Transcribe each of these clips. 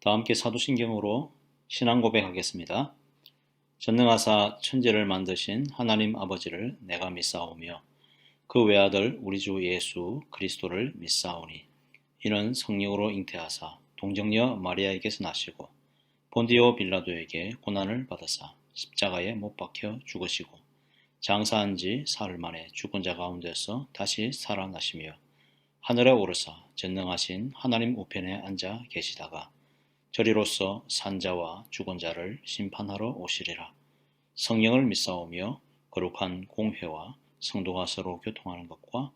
다 함께 사도신경으로 신앙 고백하겠습니다. 전능하사 천지를 만드신 하나님 아버지를 내가 믿사오며 그 외아들 우리 주 예수 그리스도를 믿사오니 이는 성령으로 잉태하사 동정녀 마리아에게서 나시고 본디오 빌라도에게 고난을 받으사 십자가에 못 박혀 죽으시고 장사한 지 사흘 만에 죽은 자 가운데서 다시 살아나시며 하늘에 오르사 전능하신 하나님 우편에 앉아 계시다가 저리로서 산자와 죽은 자를 심판하러 오시리라. 성령을 믿사오며 거룩한 공회와 성도가 서로 교통하는 것과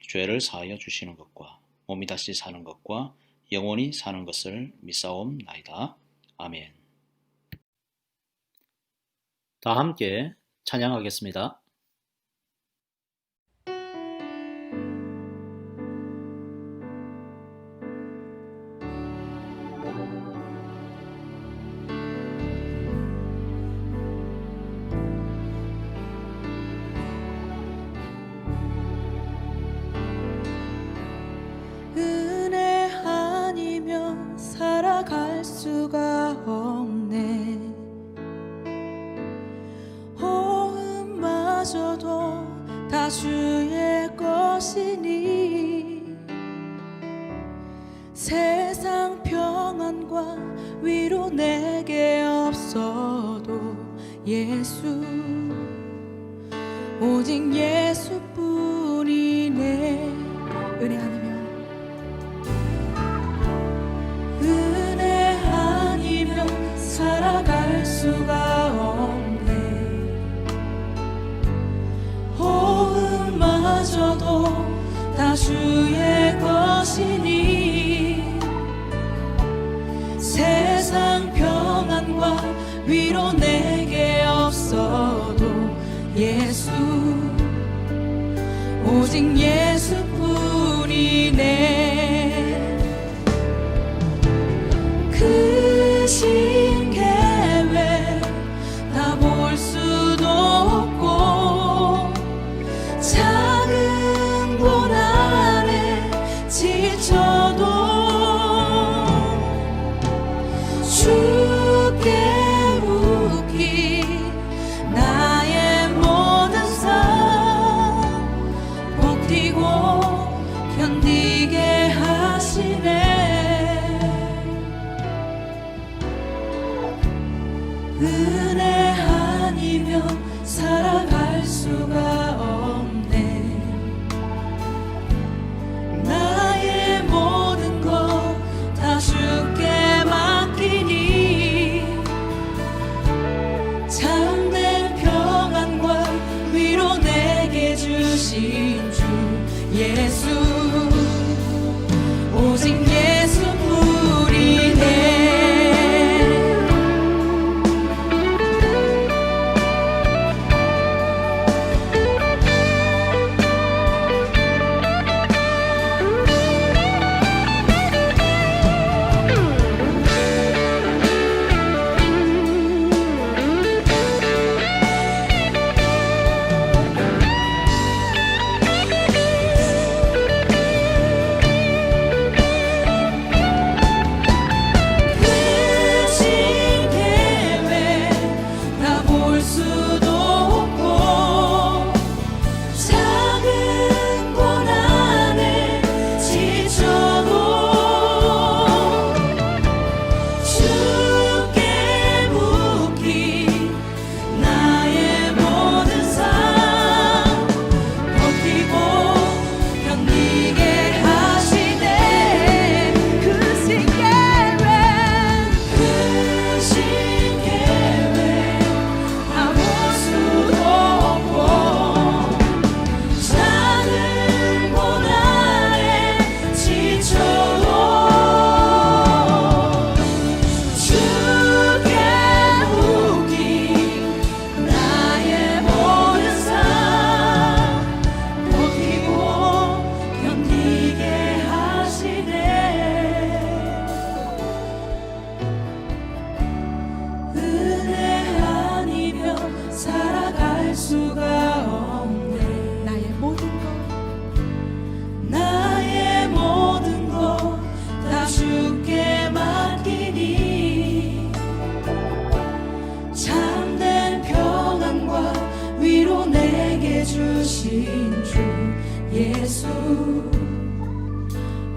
죄를 사하여 주시는 것과 몸이 다시 사는 것과 영원히 사는 것을 믿사옵나이다. 아멘. 다 함께 찬양하겠습니다. 살아갈 수가 없네. 호흡마저도 다 주의 것이니 세상 평안과 위로 내게 없어도 예수 오직 예수뿐이네. 은혜 아니면 살아갈 수가 없네. 호흡마저도 다 주의 것이니 세상 평안과 위로 내게 없어도 예수 오직 예수뿐이네. 크신 계획 다 볼 수도 없고 작은 고난에 지쳐도 주께 묻기 나의 모든 삶 버티고 견디게 하시네. 은혜 아니면 살아갈 수가 없네. 나의 모든 것 다 주께 맡기니 참된 평안과 위로 내게 주신 주 예수 오직 예수뿐이네.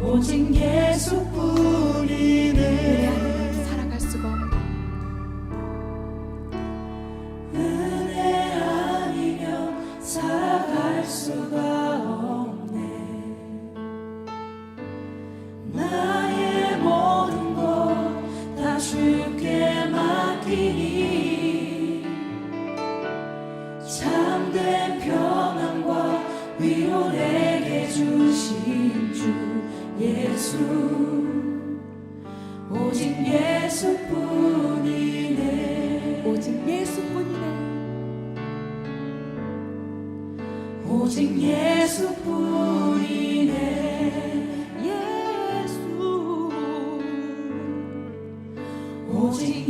오직 예수뿐이네. 은혜 아니면 살아갈 수가 없네. 은혜 아니면 살아갈 수가 없네. 나의 모든 것 다 주께 맡기니 참된 평안과 위로 내게 주신 주 예수, 오직 예수뿐이네. 오직 예수뿐이네. 오직 예수뿐이네. 예수. 오직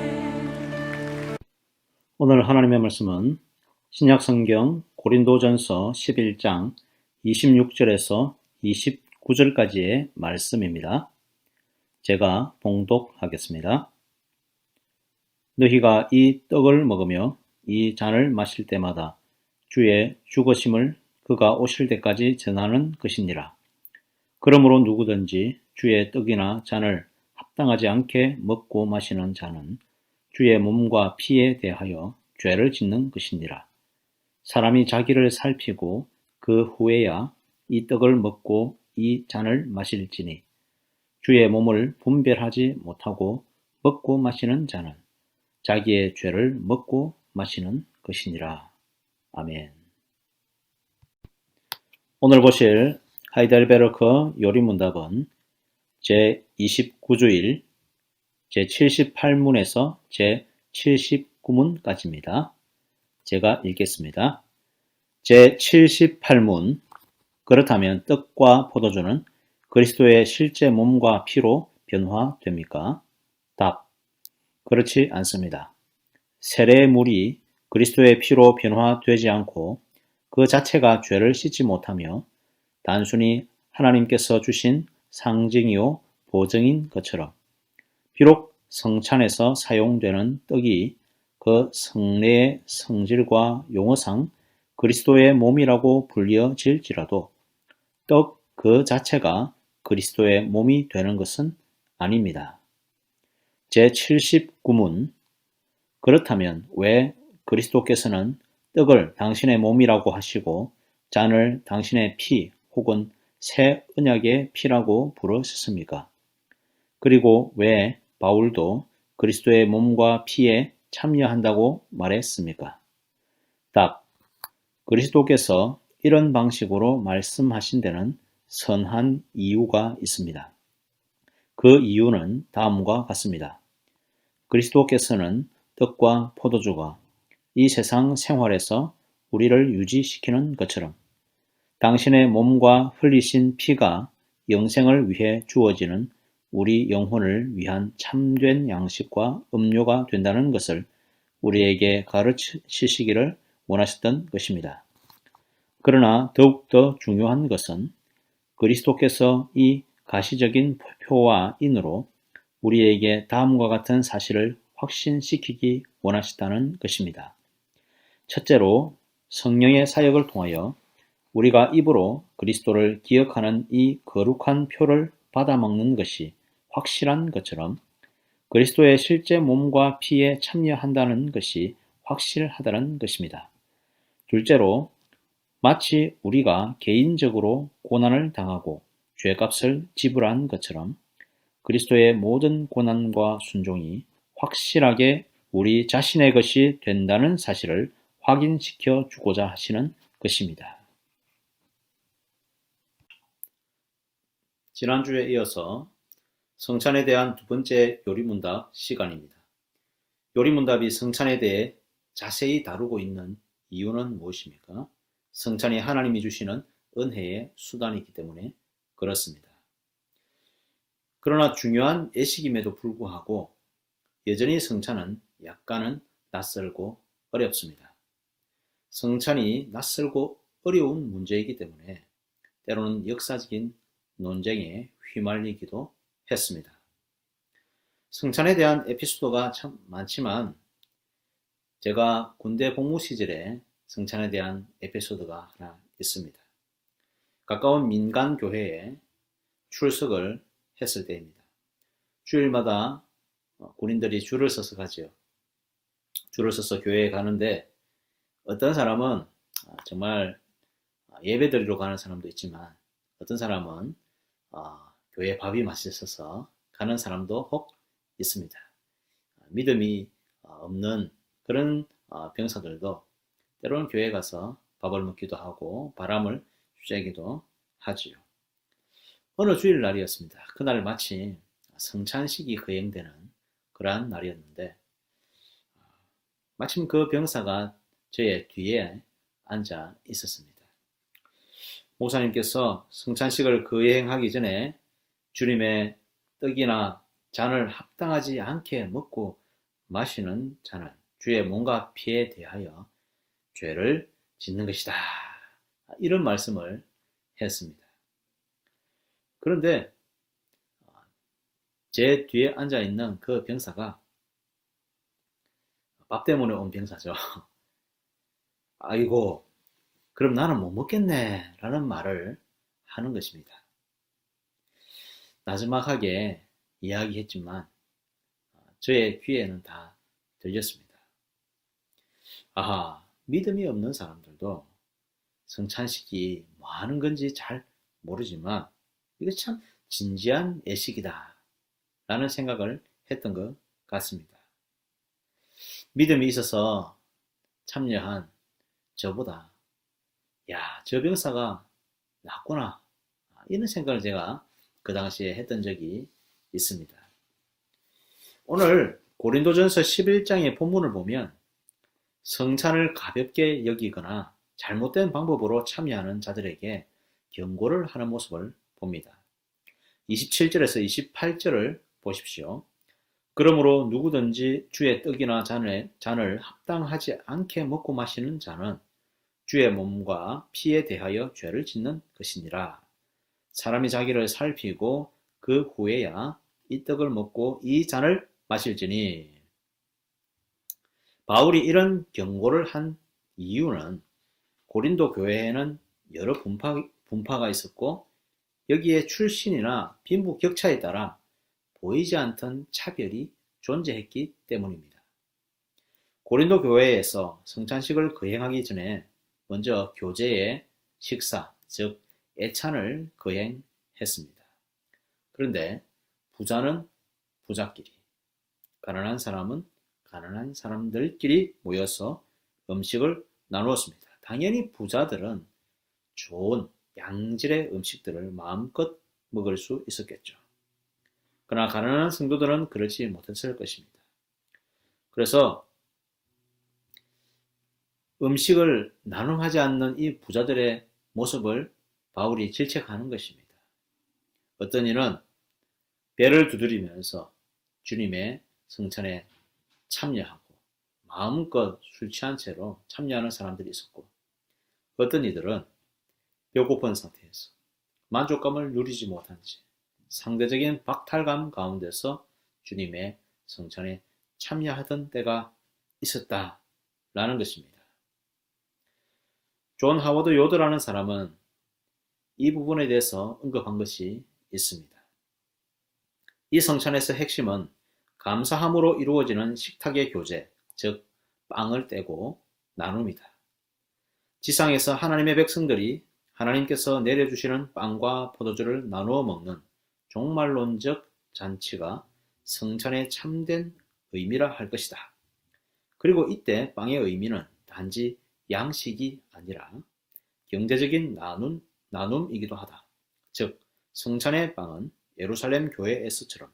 예수뿐이네. 오늘 하나님의 말씀은 신약성경 고린도전서 11장 26절에서 29절까지의 말씀입니다. 제가 봉독하겠습니다. 너희가 이 떡을 먹으며 이 잔을 마실 때마다 주의 죽으심을 그가 오실 때까지 전하는 것이니라. 그러므로 누구든지 주의 떡이나 잔을 합당하지 않게 먹고 마시는 자는 주의 몸과 피에 대하여 죄를 짓는 것이니라. 사람이 자기를 살피고 그 후에야 이 떡을 먹고 이 잔을 마실지니 주의 몸을 분별하지 못하고 먹고 마시는 자는 자기의 죄를 먹고 마시는 것이니라. 아멘. 오늘 보실 하이델베르크 요리문답은 제29주일 제78문에서 제79문까지입니다. 제가 읽겠습니다. 제78문. 그렇다면 떡과 포도주는 그리스도의 실제 몸과 피로 변화됩니까? 답. 그렇지 않습니다. 세례의 물이 그리스도의 피로 변화되지 않고 그 자체가 죄를 씻지 못하며 단순히 하나님께서 주신 상징이요 보증인 것처럼 비록 성찬에서 사용되는 떡이 그 성례의 성질과 용어상 그리스도의 몸이라고 불려질지라도 떡 그 자체가 그리스도의 몸이 되는 것은 아닙니다. 제79문. 그렇다면 왜 그리스도께서는 떡을 당신의 몸이라고 하시고 잔을 당신의 피 혹은 새 언약의 피라고 부르셨습니까? 그리고 왜 바울도 그리스도의 몸과 피에 참여한다고 말했습니까? 답. 그리스도께서 이런 방식으로 말씀하신 데는 선한 이유가 있습니다. 그 이유는 다음과 같습니다. 그리스도께서는 떡과 포도주가 이 세상 생활에서 우리를 유지시키는 것처럼 당신의 몸과 흘리신 피가 영생을 위해 주어지는 우리 영혼을 위한 참된 양식과 음료가 된다는 것을 우리에게 가르치시기를 원하셨던 것입니다. 그러나 더욱더 중요한 것은 그리스도께서 이 가시적인 표와 인으로 우리에게 다음과 같은 사실을 확신시키기 원하시다는 것입니다. 첫째로 성령의 사역을 통하여 우리가 입으로 그리스도를 기억하는 이 거룩한 표를 받아먹는 것이 확실한 것처럼 그리스도의 실제 몸과 피에 참여한다는 것이 확실하다는 것입니다. 둘째로 마치 우리가 개인적으로 고난을 당하고 죄값을 지불한 것처럼 그리스도의 모든 고난과 순종이 확실하게 우리 자신의 것이 된다는 사실을 확인시켜 주고자 하시는 것입니다. 지난주에 이어서 성찬에 대한 두 번째 요리문답 시간입니다. 요리문답이 성찬에 대해 자세히 다루고 있는 이유는 무엇입니까? 성찬이 하나님이 주시는 은혜의 수단이기 때문에 그렇습니다. 그러나 중요한 예식임에도 불구하고 여전히 성찬은 약간은 낯설고 어렵습니다. 성찬이 낯설고 어려운 문제이기 때문에 때로는 역사적인 논쟁에 휘말리기도 했습니다. 성찬에 대한 에피소드가 참 많지만 제가 군대 복무 시절에 성찬에 대한 에피소드가 하나 있습니다. 가까운 민간 교회에 출석을 했을 때입니다. 주일마다 군인들이 줄을 서서 가지요. 줄을 서서 교회에 가는데 어떤 사람은 정말 예배 드리러 가는 사람도 있지만 어떤 사람은 교회 밥이 맛있어서 가는 사람도 혹 있습니다. 믿음이 없는 그런 병사들도 때로는 교회에 가서 밥을 먹기도 하고 바람을 쐬기도 하지요. 어느 주일날이었습니다. 그날 마침 성찬식이 거행되는 그러한 날이었는데 마침 그 병사가 저의 뒤에 앉아 있었습니다. 목사님께서 성찬식을 거행하기 전에 주님의 떡이나 잔을 합당하지 않게 먹고 마시는 자는 주의 몸과 피에 대하여 죄를 짓는 것이다. 이런 말씀을 했습니다. 그런데 제 뒤에 앉아있는 그 병사가 밥 때문에 온 병사죠. 아이고, 그럼 나는 못 먹겠네 라는 말을 하는 것입니다. 나지막하게 이야기했지만 저의 귀에는 다 들렸습니다. 아하, 믿음이 없는 사람들도 성찬식이 뭐 하는 건지 잘 모르지만 이거 참 진지한 예식이다 라는 생각을 했던 것 같습니다. 믿음이 있어서 참여한 저보다 야, 저 병사가 낫구나 이런 생각을 제가 그 당시에 했던 적이 있습니다. 오늘 고린도전서 11장의 본문을 보면 성찬을 가볍게 여기거나 잘못된 방법으로 참여하는 자들에게 경고를 하는 모습을 봅니다. 27절에서 28절을 보십시오. 그러므로 누구든지 주의 떡이나 잔을 합당하지 않게 먹고 마시는 자는 주의 몸과 피에 대하여 죄를 짓는 것이니라. 사람이 자기를 살피고 그 후에야 이 떡을 먹고 이 잔을 마실지니. 바울이 이런 경고를 한 이유는 고린도 교회에는 여러 분파가 있었고 여기에 출신이나 빈부격차에 따라 보이지 않던 차별이 존재했기 때문입니다. 고린도 교회에서 성찬식을 거행하기 전에 먼저 교제의 식사, 즉 애찬을 거행했습니다. 그런데 부자는 부자끼리, 가난한 사람은 가난한 사람들끼리 모여서 음식을 나누었습니다. 당연히 부자들은 좋은 양질의 음식들을 마음껏 먹을 수 있었겠죠. 그러나 가난한 성도들은 그렇지 못했을 것입니다. 그래서 음식을 나눔하지 않는 이 부자들의 모습을 바울이 질책하는 것입니다. 어떤 이는 배를 두드리면서 주님의 성찬에 참여하고 마음껏 술 취한 채로 참여하는 사람들이 있었고 어떤 이들은 배고픈 상태에서 만족감을 누리지 못한 채 상대적인 박탈감 가운데서 주님의 성찬에 참여하던 때가 있었다라는 것입니다. 존 하워드 요드라는 사람은 이 부분에 대해서 언급한 것이 있습니다. 이 성찬에서 핵심은 감사함으로 이루어지는 식탁의 교제, 즉 빵을 떼고 나눔이다. 지상에서 하나님의 백성들이 하나님께서 내려주시는 빵과 포도주를 나누어 먹는 종말론적 잔치가 성찬의 참된 의미라 할 것이다. 그리고 이때 빵의 의미는 단지 양식이 아니라 경제적인 나눔이기도 하다. 즉 성찬의 빵은 예루살렘 교회에서처럼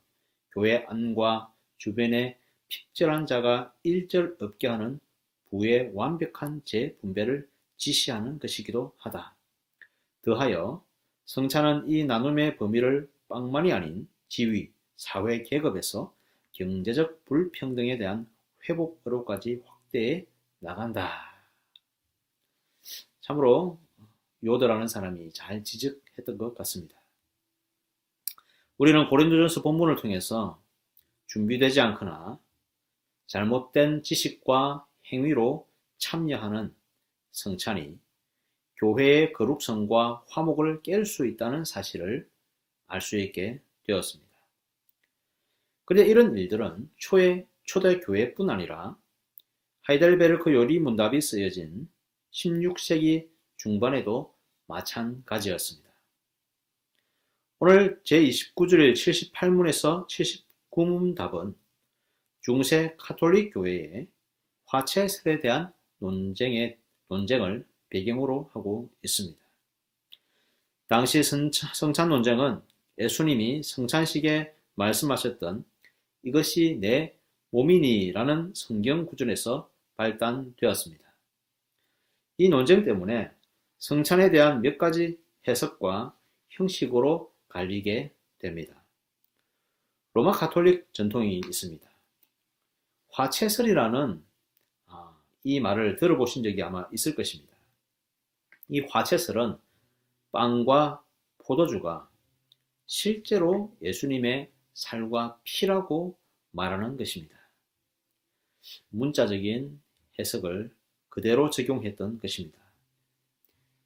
교회 안과 주변에 핍절한 자가 일절 없게 하는 부의 완벽한 재분배를 지시하는 것이기도 하다. 더하여 성찬은 이 나눔의 범위를 빵만이 아닌 지위, 사회 계급에서 경제적 불평등에 대한 회복으로까지 확대해 나간다. 참으로 요드라는 사람이 잘 지적했던 것 같습니다. 우리는 고린도전서 본문을 통해서 준비되지 않거나 잘못된 지식과 행위로 참여하는 성찬이 교회의 거룩성과 화목을 깰 수 있다는 사실을 알 수 있게 되었습니다. 그런데 이런 일들은 초대 교회뿐 아니라 하이델베르크 요리 문답이 쓰여진 16세기 중반에도 마찬가지였습니다. 오늘 제29줄 78문에서 79문 답은 중세 카톨릭 교회의 화채설에 대한 논쟁을 배경으로 하고 있습니다. 당시 성찬 논쟁은 예수님이 성찬식에 말씀하셨던 이것이 내 몸이니라는 성경 구절에서 발단되었습니다. 이 논쟁 때문에 성찬에 대한 몇 가지 해석과 형식으로 갈리게 됩니다. 로마 가톨릭 전통이 있습니다. 화채설이라는 이 말을 들어보신 적이 아마 있을 것입니다. 이 화채설은 빵과 포도주가 실제로 예수님의 살과 피라고 말하는 것입니다. 문자적인 해석을 그대로 적용했던 것입니다.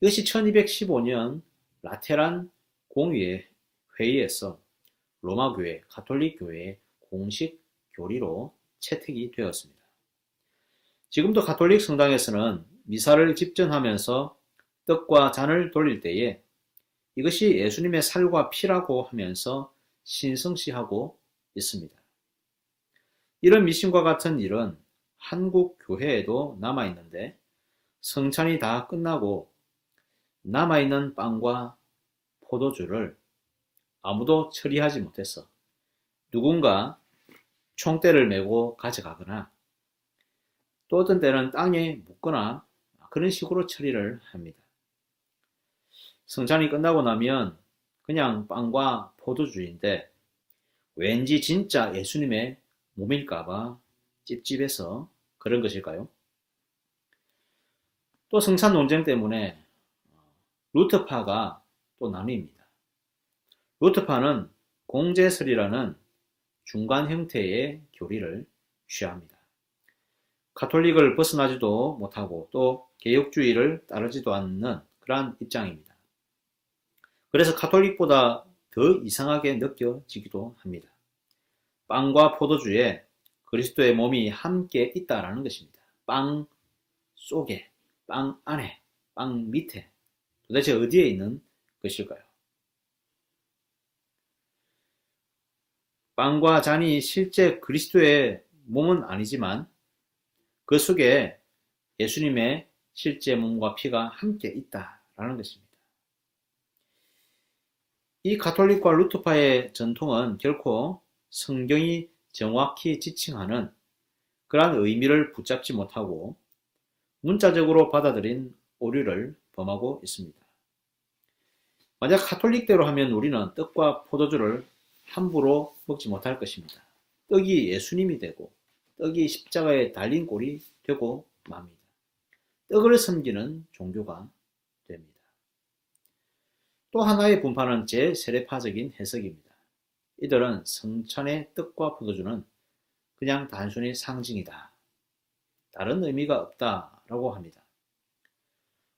이것이 1215년 라테란 공회의에서 로마 교회, 가톨릭 교회의 공식 교리로 채택이 되었습니다. 지금도 가톨릭 성당에서는 미사를 집전하면서 떡과 잔을 돌릴 때에 이것이 예수님의 살과 피라고 하면서 신성시하고 있습니다. 이런 미신과 같은 일은 한국 교회에도 남아있는데 성찬이 다 끝나고 남아있는 빵과 포도주를 아무도 처리하지 못해서 누군가 총대를 메고 가져가거나 또 어떤 때는 땅에 묻거나 그런 식으로 처리를 합니다. 성찬이 끝나고 나면 그냥 빵과 포도주인데 왠지 진짜 예수님의 몸일까봐 찝찝해서 그런 것일까요? 또 성찬 논쟁 때문에 루터파가 또 나뉩니다. 루터파는 공제설이라는 중간 형태의 교리를 취합니다. 가톨릭을 벗어나지도 못하고 또 개혁주의를 따르지도 않는 그러한 입장입니다. 그래서 가톨릭보다 더 이상하게 느껴지기도 합니다. 빵과 포도주에 그리스도의 몸이 함께 있다라는 것입니다. 빵 속에, 빵 안에, 빵 밑에 도대체 어디에 있는 것일까요? 빵과 잔이 실제 그리스도의 몸은 아니지만 그 속에 예수님의 실제 몸과 피가 함께 있다라는 것입니다. 이 가톨릭과 루터파의 전통은 결코 성경이 정확히 지칭하는 그러한 의미를 붙잡지 못하고 문자적으로 받아들인 오류를 범하고 있습니다. 만약 가톨릭대로 하면 우리는 떡과 포도주를 함부로 먹지 못할 것입니다. 떡이 예수님이 되고 떡이 십자가에 달린 꼴이 되고 맙니다. 떡을 섬기는 종교가 됩니다. 또 하나의 분파는 제세례파적인 해석입니다. 이들은 성찬의 떡과 포도주는 그냥 단순히 상징이다. 다른 의미가 없다라고 합니다.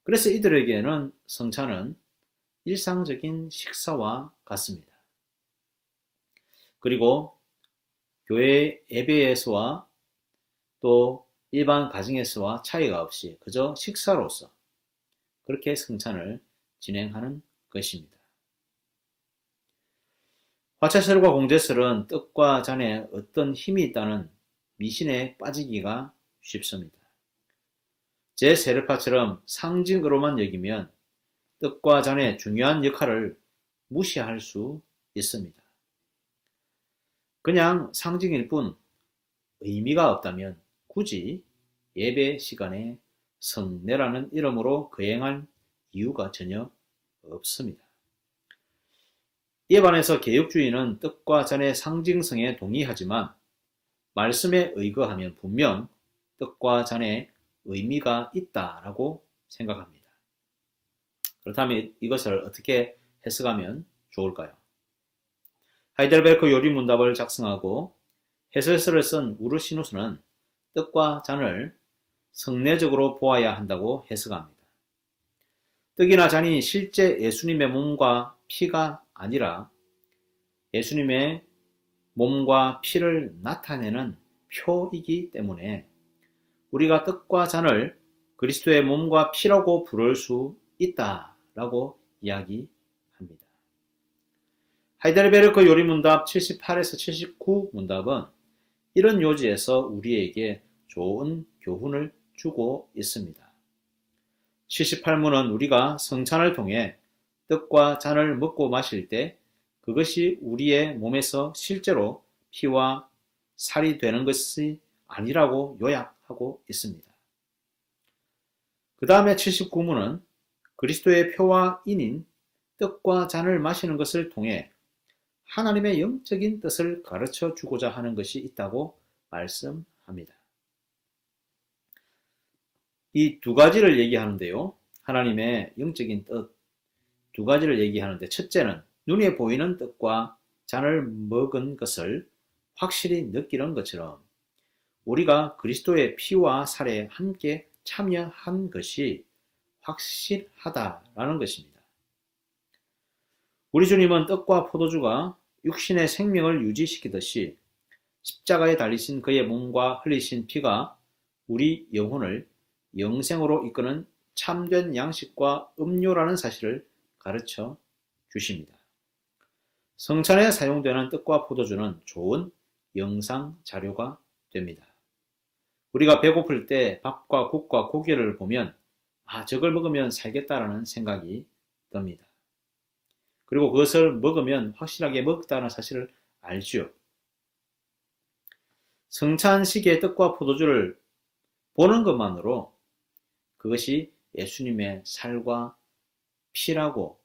그래서 이들에게는 성찬은 일상적인 식사와 같습니다. 그리고 교회 예배에서와 또 일반 가정에서와 차이가 없이 그저 식사로서 그렇게 성찬을 진행하는 것입니다. 화채설과 공제설은 떡과 잔에 어떤 힘이 있다는 미신에 빠지기가 쉽습니다. 제세례파처럼 상징으로만 여기면 떡과 잔의 중요한 역할을 무시할 수 있습니다. 그냥 상징일 뿐 의미가 없다면 굳이 예배 시간에 성례라는 이름으로 거행할 이유가 전혀 없습니다. 이에 반해서 개혁주의는 떡과 잔의 상징성에 동의하지만 말씀에 의거하면 분명 떡과 잔의 의미가 있다라고 생각합니다. 그렇다면 이것을 어떻게 해석하면 좋을까요? 하이델베르크 요리문답을 작성하고 해설서를 쓴 우르시누스는 떡과 잔을 성내적으로 보아야 한다고 해석합니다. 떡이나 잔이 실제 예수님의 몸과 피가 아니라 예수님의 몸과 피를 나타내는 표이기 때문에 우리가 떡과 잔을 그리스도의 몸과 피라고 부를 수 있다라고 이야기합니다. 하이델베르크 요리문답 78에서 79 문답은 이런 요지에서 우리에게 좋은 교훈을 주고 있습니다. 78문은 우리가 성찬을 통해 떡과 잔을 먹고 마실 때 그것이 우리의 몸에서 실제로 피와 살이 되는 것이 아니라고 요약하고 있습니다. 그 다음에 79문은 그리스도의 표와 인인 떡과 잔을 마시는 것을 통해 하나님의 영적인 뜻을 가르쳐 주고자 하는 것이 있다고 말씀합니다. 이 두 가지를 얘기하는데요. 하나님의 영적인 뜻 두 가지를 얘기하는데, 첫째는 눈에 보이는 떡과 잔을 먹은 것을 확실히 느끼는 것처럼 우리가 그리스도의 피와 살에 함께 참여한 것이 확실하다라는 것입니다. 우리 주님은 떡과 포도주가 육신의 생명을 유지시키듯이 십자가에 달리신 그의 몸과 흘리신 피가 우리 영혼을 영생으로 이끄는 참된 양식과 음료라는 사실을 가르쳐 주십니다. 성찬에 사용되는 떡과 포도주는 좋은 영상 자료가 됩니다. 우리가 배고플 때 밥과 국과 고기를 보면 저걸 먹으면 살겠다라는 생각이 듭니다. 그리고 그것을 먹으면 확실하게 먹었다는 사실을 알죠. 성찬식의 떡과 포도주를 보는 것만으로 그것이 예수님의 살과 피라고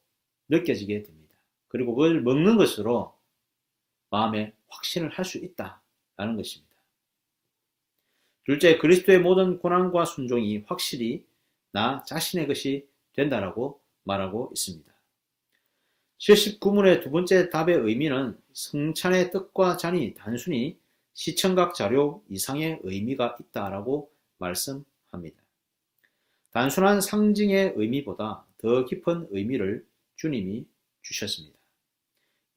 느껴지게 됩니다. 그리고 그걸 먹는 것으로 마음에 확신을 할 수 있다라는 것입니다. 둘째, 그리스도의 모든 고난과 순종이 확실히 나 자신의 것이 된다라고 말하고 있습니다. 79문의 두 번째 답의 의미는 성찬의 떡과 잔이 단순히 시청각 자료 이상의 의미가 있다라고 말씀합니다. 단순한 상징의 의미보다 더 깊은 의미를 주님이 주셨습니다.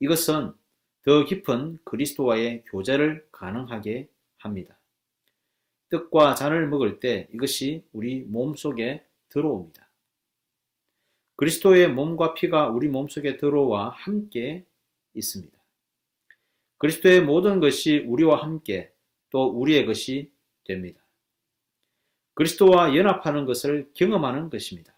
이것은 더 깊은 그리스도와의 교제를 가능하게 합니다. 떡과 잔을 먹을 때 이것이 우리 몸속에 들어옵니다. 그리스도의 몸과 피가 우리 몸속에 들어와 함께 있습니다. 그리스도의 모든 것이 우리와 함께 또 우리의 것이 됩니다. 그리스도와 연합하는 것을 경험하는 것입니다.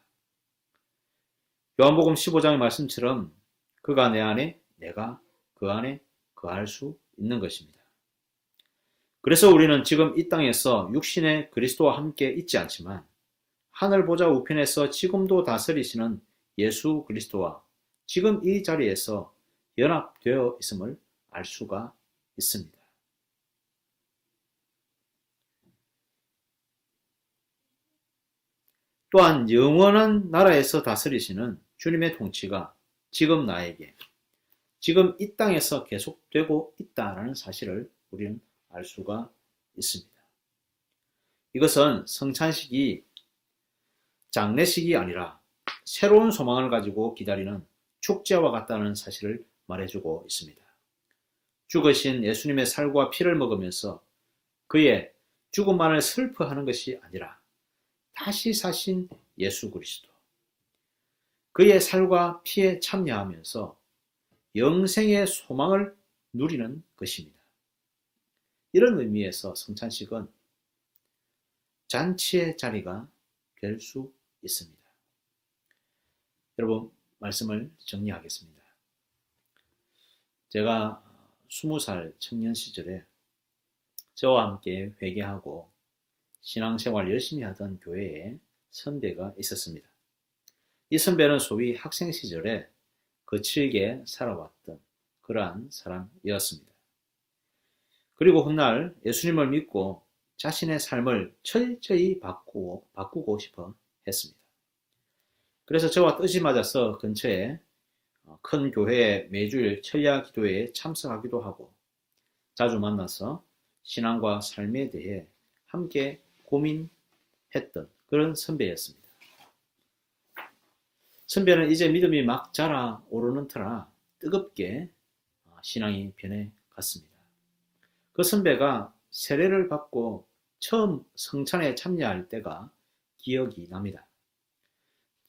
요한복음 15장의 말씀처럼 그가 내 안에 내가 그 안에 거할 수 있는 것입니다. 그래서 우리는 지금 이 땅에서 육신의 그리스도와 함께 있지 않지만 하늘 보좌 우편에서 지금도 다스리시는 예수 그리스도와 지금 이 자리에서 연합되어 있음을 알 수가 있습니다. 또한 영원한 나라에서 다스리시는 주님의 통치가 지금 나에게, 지금 이 땅에서 계속되고 있다는 사실을 우리는 알 수가 있습니다. 이것은 성찬식이 장례식이 아니라 새로운 소망을 가지고 기다리는 축제와 같다는 사실을 말해주고 있습니다. 죽으신 예수님의 살과 피를 먹으면서 그의 죽음만을 슬퍼하는 것이 아니라 다시 사신 예수 그리스도, 그의 살과 피에 참여하면서 영생의 소망을 누리는 것입니다. 이런 의미에서 성찬식은 잔치의 자리가 될 수 있습니다. 여러분, 말씀을 정리하겠습니다. 제가 20살 청년 시절에 저와 함께 회개하고 신앙생활 열심히 하던 교회에 선배가 있었습니다. 이 선배는 소위 학생 시절에 거칠게 살아왔던 그러한 사람이었습니다. 그리고 훗날 예수님을 믿고 자신의 삶을 철저히 바꾸고 싶어 했습니다. 그래서 저와 뜻이 맞아서 근처에 큰 교회의 매주일 철야 기도회에 참석하기도 하고 자주 만나서 신앙과 삶에 대해 함께 고민했습니다. 했던 그런 선배였습니다. 선배는 이제 믿음이 막 자라오르는 터라 뜨겁게 신앙이 변해갔습니다. 그 선배가 세례를 받고 처음 성찬에 참여할 때가 기억이 납니다.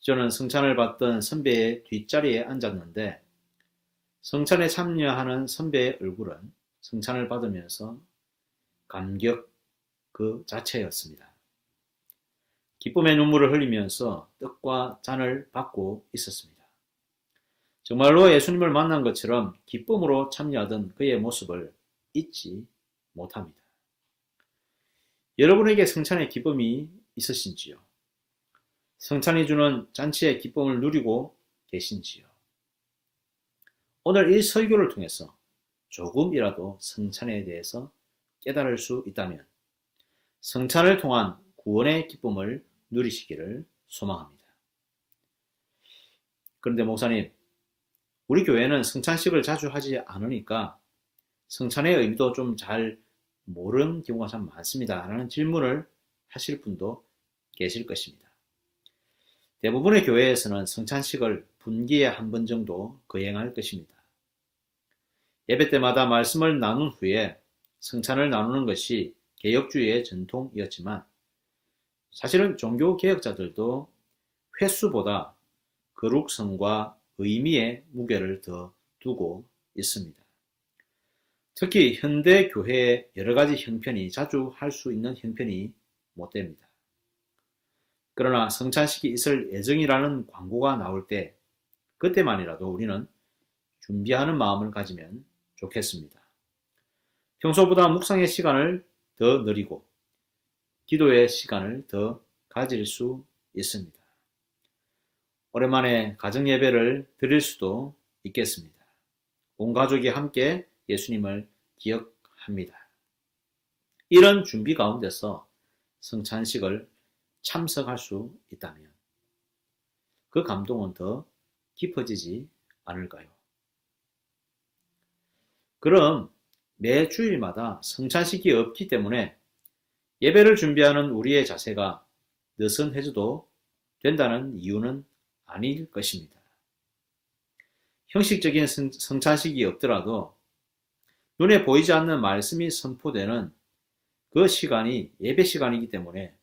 저는 성찬을 받던 선배의 뒷자리에 앉았는데 성찬에 참여하는 선배의 얼굴은 성찬을 받으면서 감격 그 자체였습니다. 기쁨의 눈물을 흘리면서 떡과 잔을 받고 있었습니다. 정말로 예수님을 만난 것처럼 기쁨으로 참여하던 그의 모습을 잊지 못합니다. 여러분에게 성찬의 기쁨이 있으신지요? 성찬이 주는 잔치의 기쁨을 누리고 계신지요? 오늘 이 설교를 통해서 조금이라도 성찬에 대해서 깨달을 수 있다면 성찬을 통한 구원의 기쁨을 누리시기를 소망합니다. 그런데 목사님, 우리 교회는 성찬식을 자주 하지 않으니까 성찬의 의미도 좀 잘 모르는 경우가 참 많습니다. 라는 질문을 하실 분도 계실 것입니다. 대부분의 교회에서는 성찬식을 분기에 한 번 정도 거행할 것입니다. 예배 때마다 말씀을 나눈 후에 성찬을 나누는 것이 개혁주의의 전통이었지만 사실은 종교개혁자들도 횟수보다 거룩성과 의미의 무게를 더 두고 있습니다. 특히 현대 교회의 여러 가지 형편이 자주 할 수 있는 형편이 못 됩니다. 그러나 성찬식이 있을 예정이라는 광고가 나올 때 그때만이라도 우리는 준비하는 마음을 가지면 좋겠습니다. 평소보다 묵상의 시간을 더 늘리고 기도의 시간을 더 가질 수 있습니다. 오랜만에 가정 예배를 드릴 수도 있겠습니다. 온 가족이 함께 예수님을 기억합니다. 이런 준비 가운데서 성찬식을 참석할 수 있다면 그 감동은 더 깊어지지 않을까요? 그럼 매 주일마다 성찬식이 없기 때문에 예배를 준비하는 우리의 자세가 느슨해져도 된다는 이유는 아닐 것입니다. 형식적인 성찬식이 없더라도 눈에 보이지 않는 말씀이 선포되는 그 시간이 예배 시간이기 때문에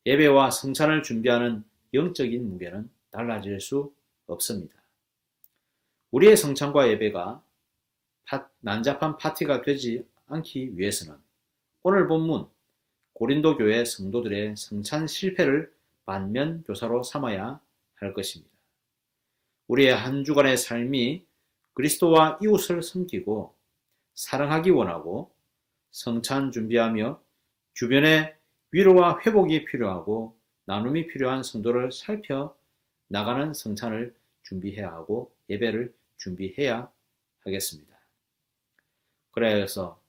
예배와 성찬을 준비하는 영적인 무게는 달라질 수 없습니다. 우리의 성찬과 예배가 난잡한 파티가 되지 않기 위해서는 오늘 본문 고린도 교회 성도들의 성찬 실패를 반면교사로 삼아야 할 것입니다. 우리의 한 주간의 삶이 그리스도와 이웃을 섬기고 사랑하기 원하고 성찬 준비하며 주변에 위로와 회복이 필요하고 나눔이 필요한 성도를 살펴 나가는 성찬을 준비해야 하고 예배를 준비해야 하겠습니다. 그래서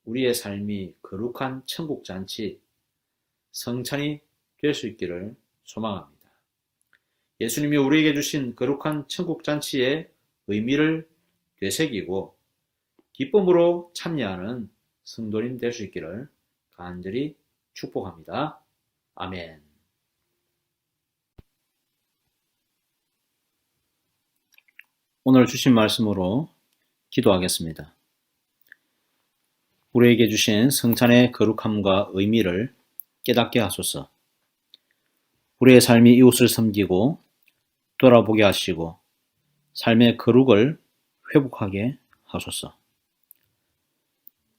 우리의 삶이 거룩한 천국 잔치, 성찬이 될 수 있기를 소망합니다. 예수님이 우리에게 주신 거룩한 천국 잔치의 의미를 되새기고 기쁨으로 참여하는 성도님 될 수 있기를 간절히 축복합니다. 아멘. 오늘 주신 말씀으로 기도하겠습니다. 우리에게 주신 성찬의 거룩함과 의미를 깨닫게 하소서. 우리의 삶이 이웃을 섬기고 돌아보게 하시고 삶의 거룩을 회복하게 하소서.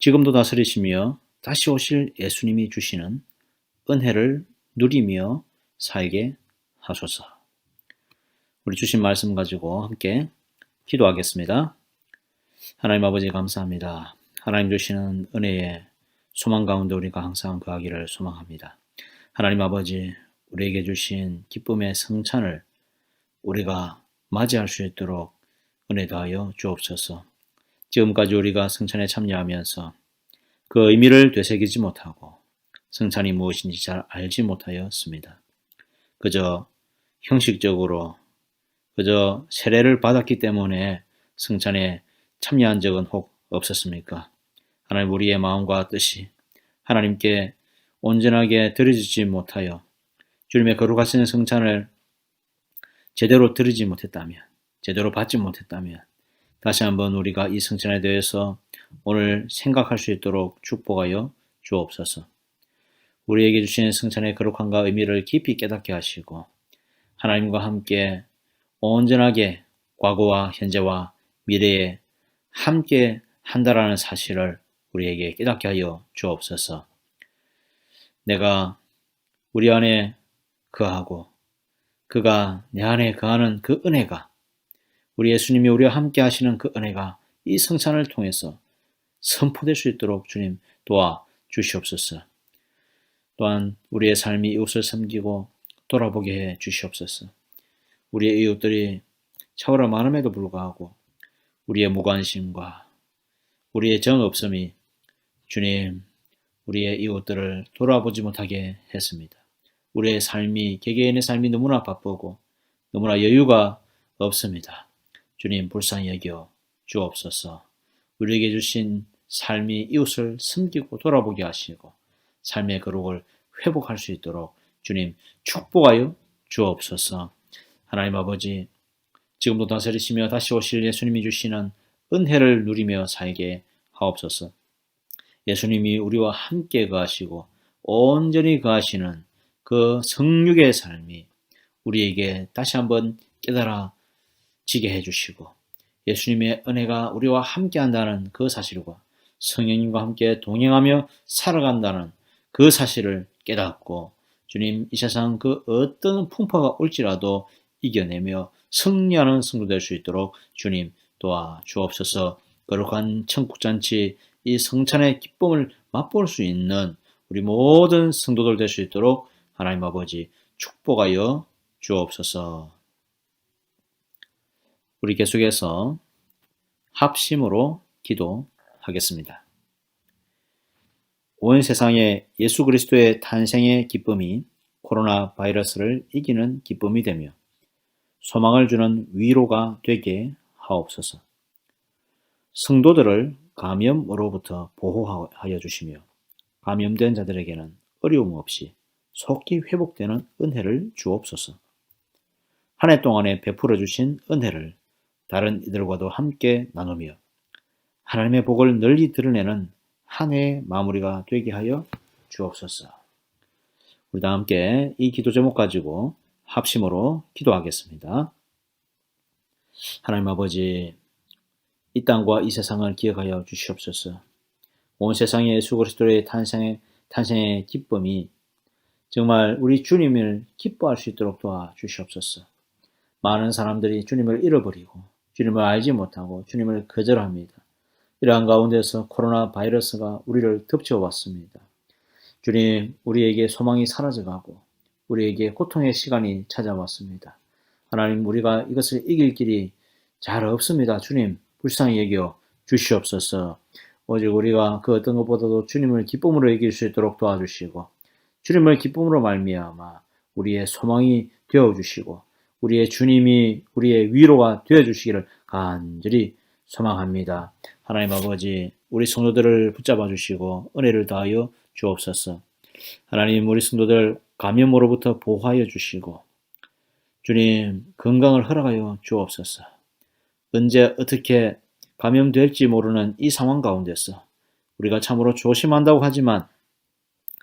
지금도 다스리시며 다시 오실 예수님이 주시는 은혜를 누리며 살게 하소서. 우리 주신 말씀 가지고 함께 기도하겠습니다. 하나님 아버지 감사합니다. 하나님 주시는 은혜의 소망 가운데 우리가 항상 거하기를 소망합니다. 하나님 아버지 우리에게 주신 기쁨의 성찬을 우리가 맞이할 수 있도록 은혜 더하여 주옵소서. 지금까지 우리가 성찬에 참여하면서 그 의미를 되새기지 못하고 성찬이 무엇인지 잘 알지 못하였습니다. 그저 형식적으로 그저 세례를 받았기 때문에 성찬에 참여한 적은 혹 없었습니까? 하나님 우리의 마음과 뜻이 하나님께 온전하게 드려지지 못하여 주님의 거룩하신 성찬을 제대로 드리지 못했다면, 제대로 받지 못했다면 다시 한번 우리가 이 성찬에 대해서 오늘 생각할 수 있도록 축복하여 주옵소서. 우리에게 주신 성찬의 거룩함과 의미를 깊이 깨닫게 하시고 하나님과 함께 온전하게 과거와 현재와 미래에 함께 한다라는 사실을 우리에게 깨닫게 하여 주옵소서. 내가 우리 안에 거하고 그가 내 안에 거하는 그 은혜가, 우리 예수님이 우리와 함께 하시는 그 은혜가 이 성찬을 통해서 선포될 수 있도록 주님 도와 주시옵소서. 또한 우리의 삶이 이웃을 섬기고 돌아보게 해 주시옵소서. 우리의 이웃들이 차오라 많음에도 불구하고 우리의 무관심과 우리의 정없음이 주님, 우리의 이웃들을 돌아보지 못하게 했습니다. 우리의 삶이, 개개인의 삶이 너무나 바쁘고 너무나 여유가 없습니다. 주님, 불쌍히 여겨 주옵소서. 우리에게 주신 삶이 이웃을 섬기고 돌아보게 하시고 삶의 거룩을 회복할 수 있도록 주님 축복하여 주옵소서. 하나님 아버지, 지금도 다스리시며 다시 오실 예수님이 주시는 은혜를 누리며 살게 하옵소서. 예수님이 우리와 함께 거하시고 온전히 거하시는 그 성육의 삶이 우리에게 다시 한번 깨달아지게 해주시고 예수님의 은혜가 우리와 함께 한다는 그 사실과 성령님과 함께 동행하며 살아간다는 그 사실을 깨닫고 주님, 이 세상 그 어떤 풍파가 올지라도 이겨내며 승리하는 성도 될 수 있도록 주님 도와 주옵소서. 거룩한 천국잔치 이 성찬의 기쁨을 맛볼 수 있는 우리 모든 성도들 될 수 있도록 하나님 아버지 축복하여 주옵소서. 우리 계속해서 합심으로 기도하겠습니다. 온 세상에 예수 그리스도의 탄생의 기쁨이 코로나 바이러스를 이기는 기쁨이 되며 소망을 주는 위로가 되게 하옵소서. 성도들을 감염으로부터 보호하여 주시며 감염된 자들에게는 어려움 없이 속히 회복되는 은혜를 주옵소서. 한 해 동안에 베풀어 주신 은혜를 다른 이들과도 함께 나누며 하나님의 복을 널리 드러내는 한 해의 마무리가 되게 하여 주옵소서. 우리 다 함께 이 기도 제목 가지고 합심으로 기도하겠습니다. 하나님 아버지, 이 땅과 이 세상을 기억하여 주시옵소서. 온 세상에 예수 그리스도의 탄생의 기쁨이 정말 우리 주님을 기뻐할 수 있도록 도와주시옵소서. 많은 사람들이 주님을 잃어버리고 주님을 알지 못하고 주님을 거절합니다. 이러한 가운데서 코로나 바이러스가 우리를 덮쳐왔습니다. 주님, 우리에게 소망이 사라져가고 우리에게 고통의 시간이 찾아왔습니다. 하나님, 우리가 이것을 이길 길이 잘 없습니다. 주님, 불쌍히 여겨 주시옵소서. 오직 우리가 그 어떤 것보다도 주님을 기쁨으로 이길 수 있도록 도와주시고 주님을 기쁨으로 말미암아 우리의 소망이 되어주시고 우리의 주님이 우리의 위로가 되어주시기를 간절히 소망합니다. 하나님 아버지, 우리 성도들을 붙잡아 주시고 은혜를 다하여 주옵소서. 하나님, 우리 성도들 감염으로부터 보호하여 주시고 주님, 건강을 허락하여 주옵소서. 언제 어떻게 감염될지 모르는 이 상황 가운데서 우리가 참으로 조심한다고 하지만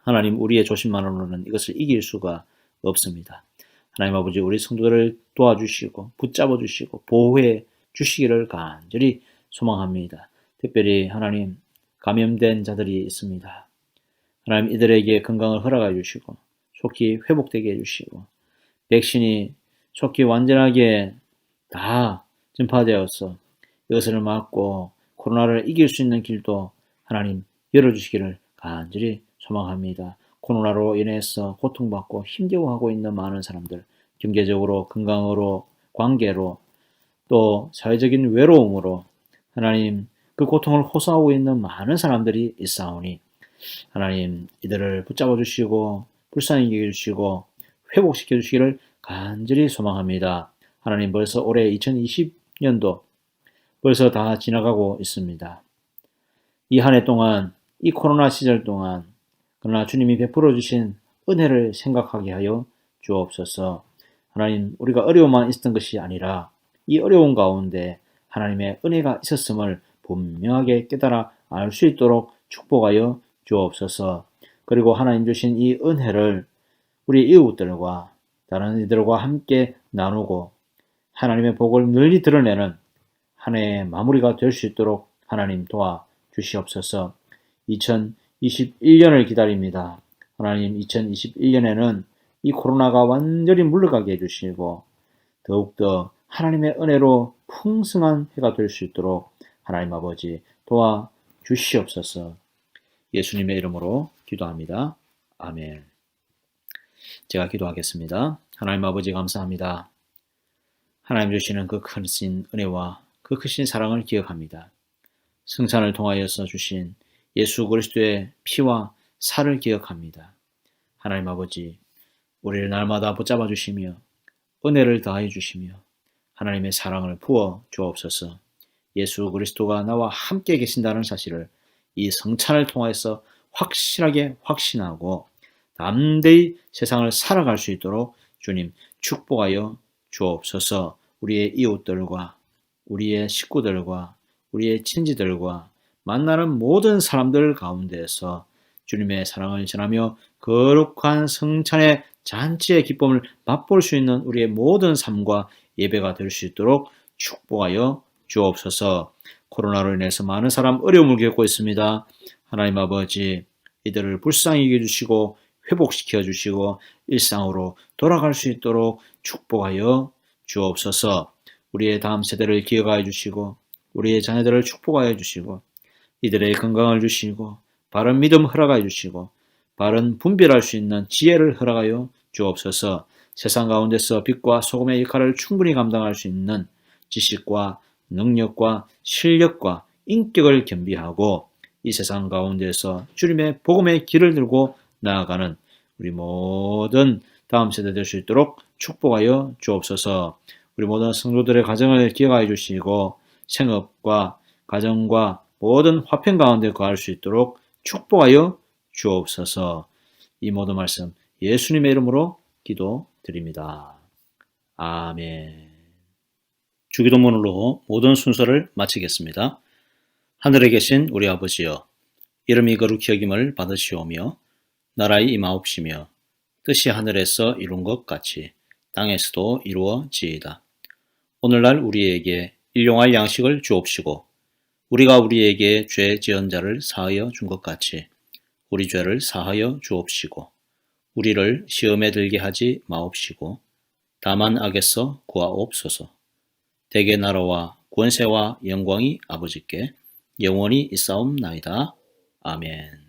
하나님, 우리의 조심만으로는 이것을 이길 수가 없습니다. 하나님 아버지, 우리 성도들을 도와주시고 붙잡아 주시고 보호해 주시기를 간절히 소망합니다. 특별히 하나님, 감염된 자들이 있습니다. 하나님, 이들에게 건강을 허락해 주시고 속히 회복되게 해주시고 백신이 속히 완전하게 다 전파되어서 이것을 막고 코로나를 이길 수 있는 길도 하나님 열어주시기를 간절히 소망합니다. 코로나로 인해서 고통받고 힘겨워하고 있는 많은 사람들, 경제적으로, 건강으로, 관계로, 또 사회적인 외로움으로 하나님 그 고통을 호소하고 있는 많은 사람들이 있사오니 하나님, 이들을 붙잡아 주시고 불쌍히 여겨주시고 회복시켜 주시기를 간절히 소망합니다. 하나님, 벌써 올해 2020년도 벌써 다 지나가고 있습니다. 이 한 해 동안, 이 코로나 시절 동안 그러나 주님이 베풀어 주신 은혜를 생각하게 하여 주옵소서. 하나님, 우리가 어려움만 있었던 것이 아니라 이 어려운 가운데 하나님의 은혜가 있었음을 분명하게 깨달아 알 수 있도록 축복하여 주옵소서. 그리고 하나님 주신 이 은혜를 우리 이웃들과 다른 이들과 함께 나누고 하나님의 복을 널리 드러내는 한 해의 마무리가 될 수 있도록 하나님 도와 주시옵소서. 2021년을 기다립니다. 하나님, 2021년에는 이 코로나가 완전히 물러가게 해주시고 더욱더 하나님의 은혜로 풍성한 해가 될 수 있도록 하나님 아버지 도와 주시옵소서. 예수님의 이름으로 기도합니다. 아멘. 제가 기도하겠습니다. 하나님 아버지 감사합니다. 하나님 주시는 그 크신 은혜와 그 크신 사랑을 기억합니다. 승산을 통하여서 주신 예수 그리스도의 피와 살을 기억합니다. 하나님 아버지, 우리를 날마다 붙잡아 주시며 은혜를 더하여 주시며 하나님의 사랑을 부어 주옵소서. 예수 그리스도가 나와 함께 계신다는 사실을 이 성찬을 통해서 확실하게 확신하고 담대히 세상을 살아갈 수 있도록 주님 축복하여 주옵소서. 우리의 이웃들과 우리의 식구들과 우리의 친지들과 만나는 모든 사람들 가운데에서 주님의 사랑을 전하며 거룩한 성찬의 잔치의 기쁨을 맛볼 수 있는 우리의 모든 삶과 예배가 될 수 있도록 축복하여 주옵소서. 코로나로 인해서 많은 사람 어려움을 겪고 있습니다. 하나님 아버지, 이들을 불쌍히 여겨주시고 회복시켜 주시고 일상으로 돌아갈 수 있도록 축복하여 주옵소서. 우리의 다음 세대를 기억하여 주시고 우리의 자녀들을 축복하여 주시고 이들의 건강을 주시고 바른 믿음 허락하여 주시고 바른 분별할 수 있는 지혜를 허락하여 주옵소서. 세상 가운데서 빛과 소금의 역할을 충분히 감당할 수 있는 지식과 능력과 실력과 인격을 겸비하고 이 세상 가운데서 주님의 복음의 길을 들고 나아가는 우리 모든 다음 세대 될 수 있도록 축복하여 주옵소서. 우리 모든 성도들의 가정을 기억하여 주시고 생업과 가정과 모든 화평 가운데 거할 수 있도록 축복하여 주옵소서. 이 모든 말씀 예수님의 이름으로 기도드립니다. 아멘. 주기도문으로 모든 순서를 마치겠습니다. 하늘에 계신 우리 아버지여, 이름이 거룩히 여김을 받으시오며 나라의 임하옵시며 뜻이 하늘에서 이룬 것 같이 땅에서도 이루어지이다. 오늘날 우리에게 일용할 양식을 주옵시고 우리가 우리에게 죄 지은 자를 사하여 준 것 같이 우리 죄를 사하여 주옵시고 우리를 시험에 들게 하지 마옵시고 다만 악에서 구하옵소서. 대개 나라와 권세와 영광이 아버지께 영원히 있사옵나이다. 아멘.